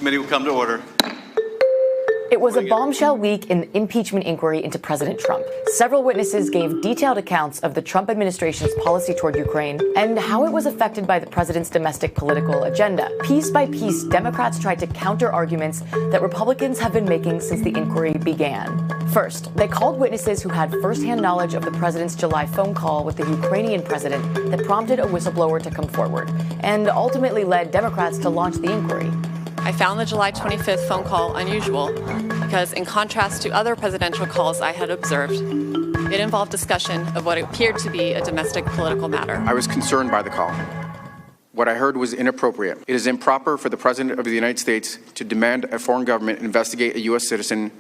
Committee will come to order. It was a bombshell week in the impeachment inquiry into President Trump. Several witnesses gave detailed accounts of the Trump administration's policy toward Ukraine and how it was affected by the president's domestic political agenda. Piece by piece, Democrats tried to counter arguments that Republicans have been making since the inquiry began. First, they called witnesses who had firsthand knowledge of the president's July phone call with the Ukrainian president that prompted a whistleblower to come forward and ultimately led Democrats to launch the inquiry. I found the July 25th phone call unusual because, in contrast to other presidential calls I had observed, it involved discussion of what appeared to be a domestic political matter. I was concerned by the call. What I heard was inappropriate. It is improper for the President of the United States to demand a foreign government investigate a U.S. citizen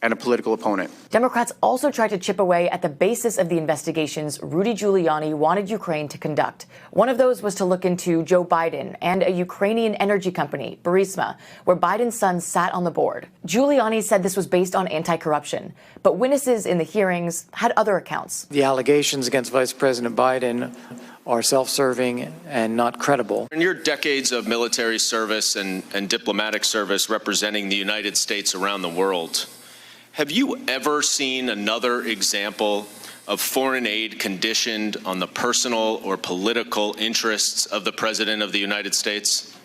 and a political opponent. Democrats also tried to chip away at the basis of the investigations Rudy Giuliani wanted Ukraine to conduct. One of those was to look into Joe Biden and a Ukrainian energy company, Burisma, where Biden's son sat on the board. Giuliani said this was based on anti-corruption, but witnesses in the hearings had other accounts. The allegations against Vice President Biden are self-serving and not credible. In your decades of military service and diplomatic service representing the United States around the world, have you ever seen another example of foreign aid conditioned on the personal or political interests of the President of the United States?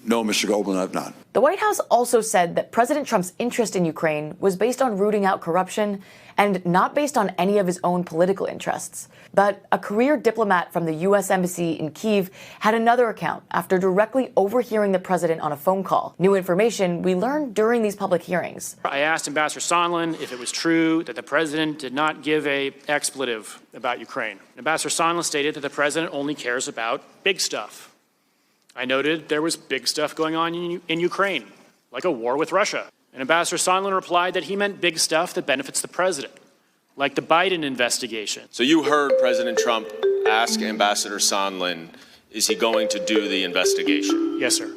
No, Mr. Goldman, I've not. The White House also said that President Trump's interest in Ukraine was based on rooting out corruption and not based on any of his own political interests. But a career diplomat from the U.S. Embassy in Kyiv had another account after directly overhearing the president on a phone call. New information we learned during these public hearings. I asked Ambassador Sondland if it was true that the president did not give an expletive about Ukraine. Ambassador Sondland stated that the president only cares about big stuff. I noted there was big stuff going on in Ukraine, like a war with Russia. And Ambassador Sondland replied that he meant big stuff that benefits the president, like the Biden investigation. So you heard President Trump ask Ambassador Sondland, is he going to do the investigation? Yes, sir.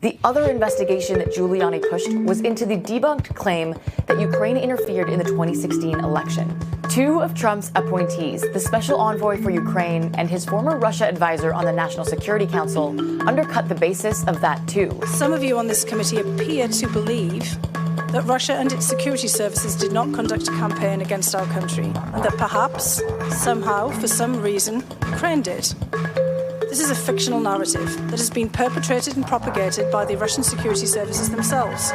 The other investigation that Giuliani pushed was into the debunked claim that Ukraine interfered in the 2016 election. Two of Trump's appointees, the special envoy for Ukraine and his former Russia advisor on the National Security Council, undercut the basis of that too. Some of you on this committee appear to believe that Russia and its security services did not conduct a campaign against our country, and that perhaps, somehow, for some reason, Ukraine did. This is a fictional narrative that has been perpetrated and propagated by the Russian security services themselves.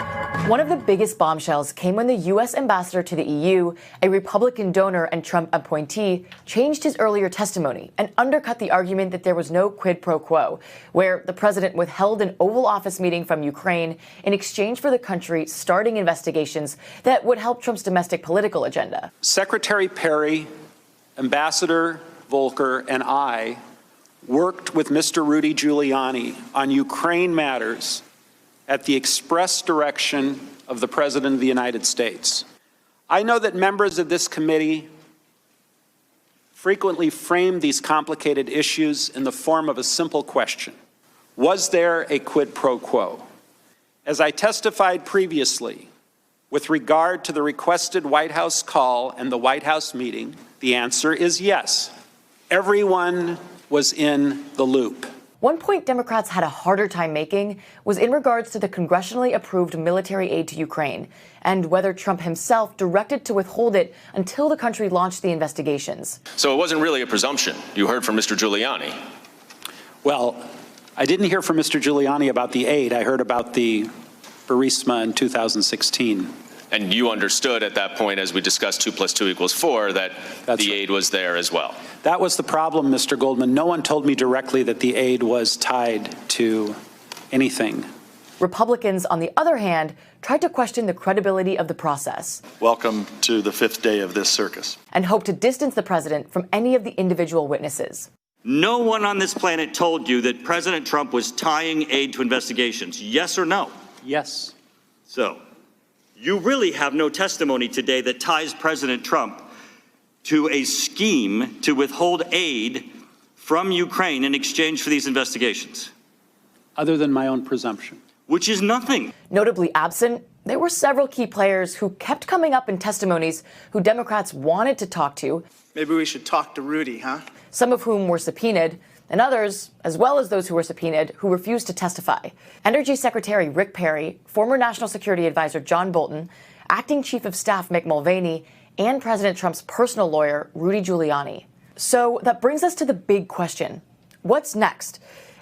One of the biggest bombshells came when the U.S. ambassador to the EU, a Republican donor and Trump appointee, changed his earlier testimony and undercut the argument that there was no quid pro quo, where the president withheld an Oval Office meeting from Ukraine in exchange for the country starting investigations that would help Trump's domestic political agenda. Secretary Perry, Ambassador Volker, and I worked with Mr. Rudy Giuliani on Ukraine matters at the express direction of the President of the United States. I know that members of this committee frequently frame these complicated issues in the form of a simple question. Was there a quid pro quo? As I testified previously, with regard to the requested White House call and the White House meeting, the answer is yes. Everyone was in the loop. One point Democrats had a harder time making was in regards to the congressionally approved military aid to Ukraine and whether Trump himself directed to withhold it until the country launched the investigations. So it wasn't really a presumption. You heard from Mr. Giuliani. Well, I didn't hear from Mr. Giuliani about the aid. I heard about the Burisma in 2016. And you understood at that point, as we discussed 2 + 2 = 4, that the aid was there as well. That was the problem, Mr. Goldman. No one told me directly that the aid was tied to anything. Republicans, on the other hand, tried to question the credibility of the process. Welcome to the 5th day of this circus. And hoped to distance the president from any of the individual witnesses. No one on this planet told you that President Trump was tying aid to investigations. Yes or no? Yes. So, you really have no testimony today that ties President Trump to a scheme to withhold aid from Ukraine in exchange for these investigations. Other than my own presumption. Which is nothing. Notably absent, there were several key players who kept coming up in testimonies who Democrats wanted to talk to. Maybe we should talk to Rudy, huh? Some of whom were subpoenaed, and others, as well as those who were subpoenaed, who refused to testify. Energy Secretary Rick Perry, former National Security Advisor John Bolton, Acting Chief of Staff Mick Mulvaney, and President Trump's personal lawyer, Rudy Giuliani. So that brings us to the big question. What's next?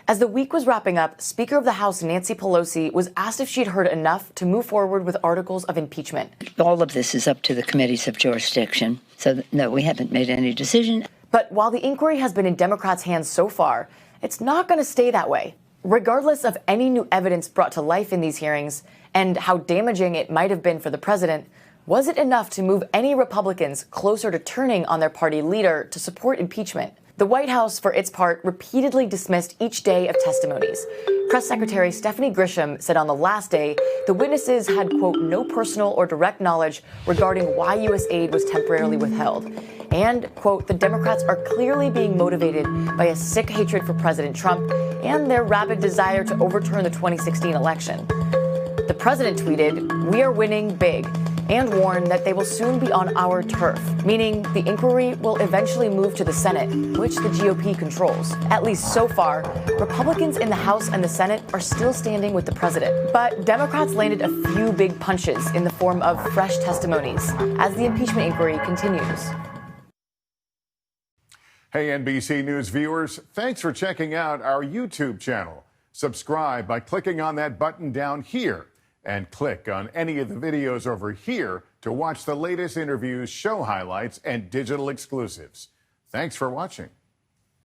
As the week was wrapping up, Speaker of the House Nancy Pelosi was asked if she'd heard enough to move forward with articles of impeachment. All of this is up to the committees of jurisdiction. So, no, we haven't made any decision. But while the inquiry has been in Democrats' hands so far, it's not going to stay that way. Regardless of any new evidence brought to life in these hearings and how damaging it might have been for the president, was it enough to move any Republicans closer to turning on their party leader to support impeachment? The White House, for its part, repeatedly dismissed each day of testimonies. Press Secretary Stephanie Grisham said on the last day the witnesses had, quote, no personal or direct knowledge regarding why U.S. aid was temporarily withheld. And, quote, the Democrats are clearly being motivated by a sick hatred for President Trump and their rabid desire to overturn the 2016 election. The president tweeted, "We are winning big," and warned that they will soon be on our turf, meaning the inquiry will eventually move to the Senate, which the GOP controls. At least so far, Republicans in the House and the Senate are still standing with the president. But Democrats landed a few big punches in the form of fresh testimonies as the impeachment inquiry continues. Hey, NBC News viewers, thanks for checking out our YouTube channel. Subscribe by clicking on that button down here. And click on any of the videos over here to watch the latest interviews, show highlights, and digital exclusives. Thanks for watching.